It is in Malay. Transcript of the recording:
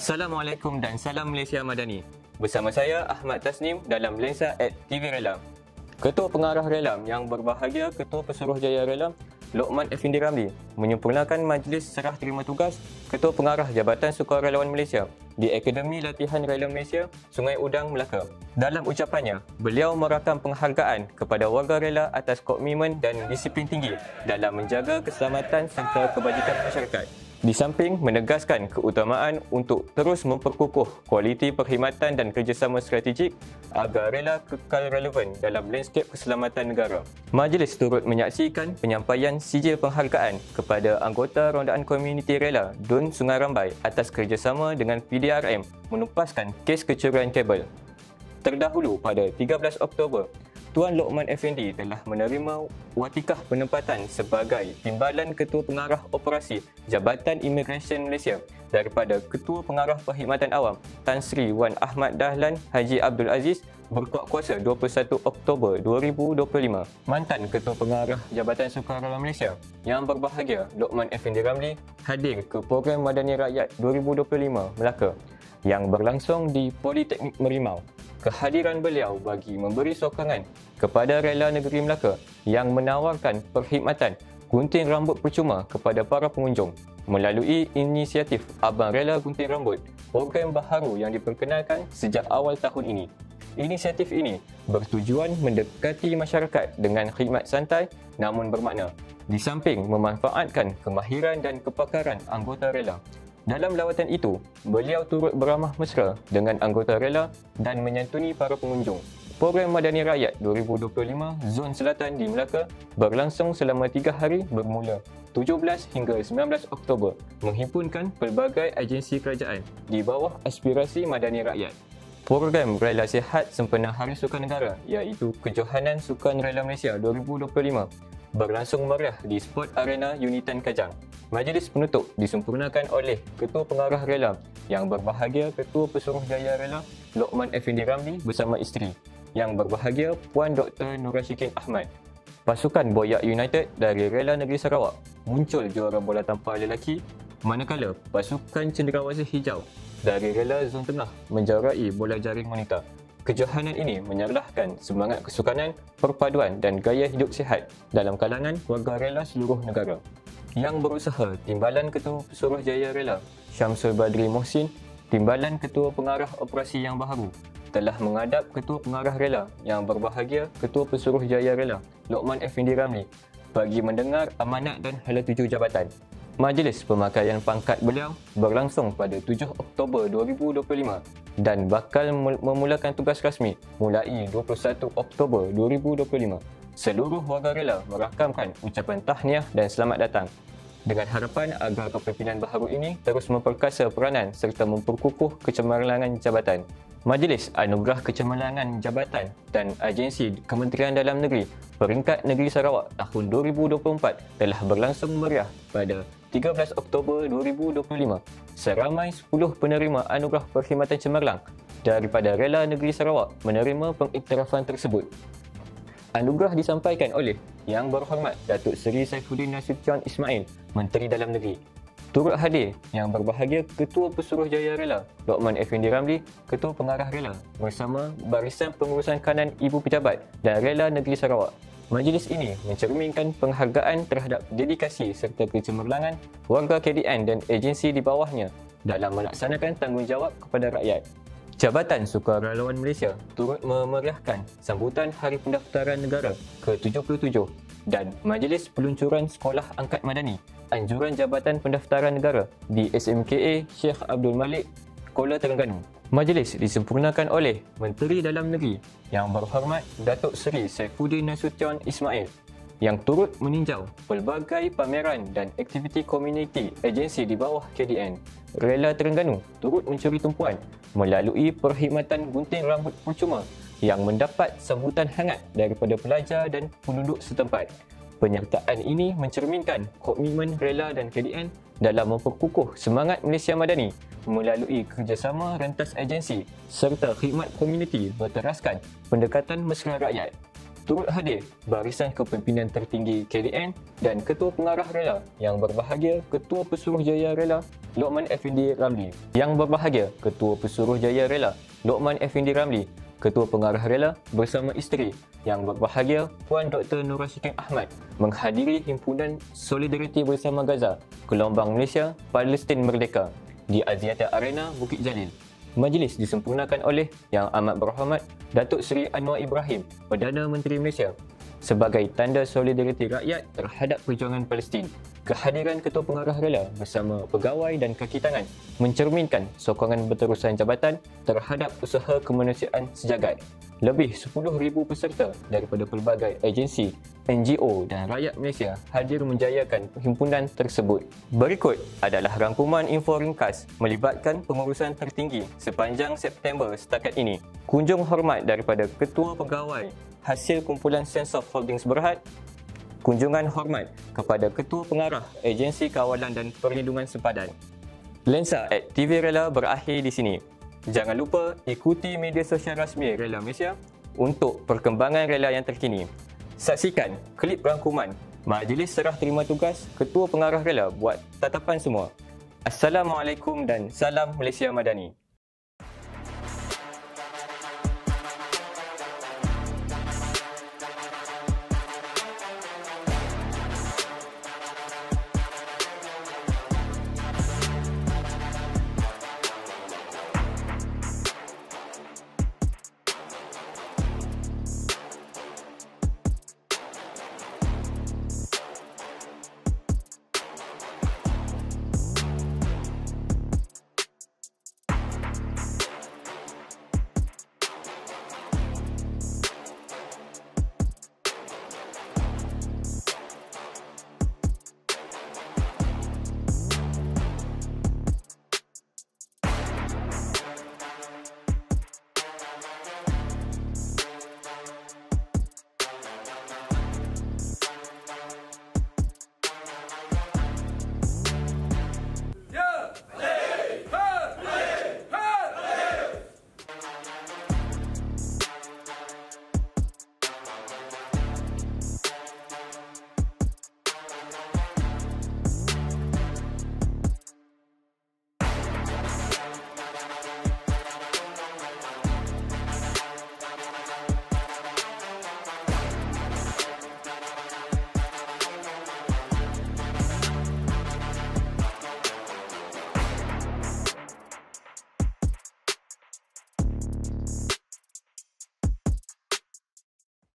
Assalamualaikum dan salam Malaysia Madani. Bersama saya Ahmad Tasnim dalam Lensa at TV Relam. Ketua Pengarah Relam yang berbahagia Ketua Pesuruhjaya Relam Lokman Effendi Ramli menyempurnakan majlis serah terima tugas Ketua Pengarah Jabatan Sukarelawan Malaysia di Akademi Latihan Relam Malaysia, Sungai Udang, Melaka. Dalam ucapannya, beliau merakam penghargaan kepada warga rela atas komitmen dan disiplin tinggi dalam menjaga keselamatan serta kebajikan masyarakat. Di samping menegaskan keutamaan untuk terus memperkukuh kualiti perkhidmatan dan kerjasama strategik agar rela kekal relevan dalam landscape keselamatan negara. Majlis turut menyaksikan penyampaian sijil penghargaan kepada anggota Rondaan Komuniti Rela Dun Sungai Rambai atas kerjasama dengan PDRM menupaskan kes kecurian kabel. Terdahulu pada 13 Oktober, Tuan Lokman Effendi telah menerima watikah penempatan sebagai Timbalan Ketua Pengarah Operasi Jabatan Imigresen Malaysia daripada Ketua Pengarah Perkhidmatan Awam Tan Sri Wan Ahmad Dahlan Haji Abdul Aziz berkuat kuasa 21 Oktober 2025. Mantan Ketua Pengarah Jabatan Sukarelawan Malaysia yang berbahagia Lokman Effendi Ramli hadir ke Program Madani Rakyat 2025 Melaka yang berlangsung di Politeknik Merimau. Kehadiran beliau bagi memberi sokongan kepada Rela Negeri Melaka yang menawarkan perkhidmatan gunting rambut percuma kepada para pengunjung melalui inisiatif Abang Rela Gunting Rambut, program baharu yang diperkenalkan sejak awal tahun ini. Inisiatif ini bertujuan mendekati masyarakat dengan khidmat santai namun bermakna, di samping memanfaatkan kemahiran dan kepakaran anggota rela. Dalam lawatan itu, beliau turut beramah mesra dengan anggota rela dan menyantuni para pengunjung. Program Madani Rakyat 2025 Zon Selatan di Melaka berlangsung selama 3 hari bermula 17 hingga 19 Oktober menghimpunkan pelbagai agensi kerajaan di bawah aspirasi Madani Rakyat. Program Rela Sihat sempena Hari Sukan Negara iaitu Kejohanan Sukan Rela Malaysia 2025 berlangsung meriah di Sport Arena Unitan Kajang. Majlis penutup disempurnakan oleh Ketua Pengarah Rela yang berbahagia Ketua Pesuruhjaya Rela Lokman Effendi Ramli bersama isteri yang berbahagia Puan Dr. Nurashikin Ahmad. Pasukan Boyak United dari Rela Negeri Sarawak muncul juara bola tampar lelaki, manakala pasukan Cenderawasih Hijau dari Rela Zon Tengah menjaurai bola jaring wanita. Kejohanan ini menyerlahkan semangat kesukanan, perpaduan dan gaya hidup sihat dalam kalangan warga rela seluruh negara. Yang berusaha Timbalan Ketua Pesuruhjaya Rela Syamsul Badri Mohsin, Timbalan Ketua Pengarah Operasi yang baharu, telah mengadap Ketua Pengarah Rela yang berbahagia Ketua Pesuruhjaya Rela Lokman Effendi Ramli bagi mendengar amanat dan hala tuju jabatan. Majlis pemakaian pangkat beliau berlangsung pada 7 Oktober 2025 dan bakal memulakan tugas rasmi mulai 21 Oktober 2025. Seluruh warga rela merakamkan ucapan tahniah dan selamat datang dengan harapan agar kepimpinan baharu ini terus memperkasa peranan serta memperkukuh kecemerlangan jabatan. Majlis Anugerah Kecemerlangan Jabatan dan Agensi Kementerian Dalam Negeri Peringkat Negeri Sarawak tahun 2024 telah berlangsung meriah pada 13 Oktober 2025. Seramai 10 penerima anugerah perkhidmatan cemerlang daripada Rela Negeri Sarawak menerima pengiktirafan tersebut. Anugerah disampaikan oleh Yang Berhormat Datuk Seri Saifuddin Nasution Ismail, Menteri Dalam Negeri. Turut hadir Yang Berbahagia Ketua Pesuruhjaya Rela Lokman Effendi Ramli, Ketua Pengarah Rela bersama Barisan Pengurusan Kanan Ibu Pejabat dan Rela Negeri Sarawak. Majlis ini mencerminkan penghargaan terhadap dedikasi serta kecemerlangan warga KDN dan agensi di bawahnya dalam melaksanakan tanggungjawab kepada rakyat. Jabatan Sukarelawan Malaysia turut memeriahkan sambutan Hari Pendaftaran Negara ke-77 dan Majlis Peluncuran Sekolah Angkat Madani Anjuran Jabatan Pendaftaran Negara di SMKA Sheikh Abdul Malik, Kuala Terengganu. Majlis disempurnakan oleh Menteri Dalam Negeri Yang Berhormat Datuk Seri Saifuddin Nasution Ismail yang turut meninjau pelbagai pameran dan aktiviti komuniti agensi di bawah KDN. Rela Terengganu turut mencuri tumpuan melalui perkhidmatan gunting rambut percuma yang mendapat sambutan hangat daripada pelajar dan penduduk setempat. Penyertaan ini mencerminkan komitmen Rela dan KDN dalam memperkukuh semangat Malaysia Madani melalui kerjasama rentas agensi serta khidmat komuniti berteraskan pendekatan mesra rakyat. Turut hadir barisan kepimpinan tertinggi KDN dan Ketua Pengarah Rela yang berbahagia Ketua Pesuruhjaya Rela Lokman Effendi Ramli. Yang berbahagia Ketua Pesuruhjaya Rela Lokman Effendi Ramli, Ketua Pengarah Rela bersama isteri. Yang berbahagia Puan Dr. Nur Rashikin Ahmad menghadiri Himpunan Solidariti Bersama Gaza Gelombang Malaysia Palestin Merdeka di Aziata Arena Bukit Jalil. Majlis disempurnakan oleh Yang Amat Berhormat Datuk Seri Anwar Ibrahim, Perdana Menteri Malaysia, sebagai tanda solidariti rakyat terhadap perjuangan Palestin. Kehadiran Ketua Pengarah Rela bersama pegawai dan kaki tangan mencerminkan sokongan berterusan jabatan terhadap usaha kemanusiaan sejagat. Lebih 10,000 peserta daripada pelbagai agensi, NGO dan rakyat Malaysia hadir menjayakan himpunan tersebut. Berikut adalah rangkuman info ringkas melibatkan pengurusan tertinggi sepanjang September setakat ini. Kunjung hormat daripada Ketua Pegawai hasil kumpulan Sense of Holdings Berhad. Kunjungan hormat kepada Ketua Pengarah Agensi Kawalan dan Perlindungan Sempadan. Lensa at TV Rela berakhir di sini. Jangan lupa ikuti media sosial rasmi Rela Malaysia untuk perkembangan rela yang terkini. Saksikan klip rangkuman Majlis Serah Terima Tugas Ketua Pengarah Rela buat tatapan semua. Assalamualaikum dan salam Malaysia Madani.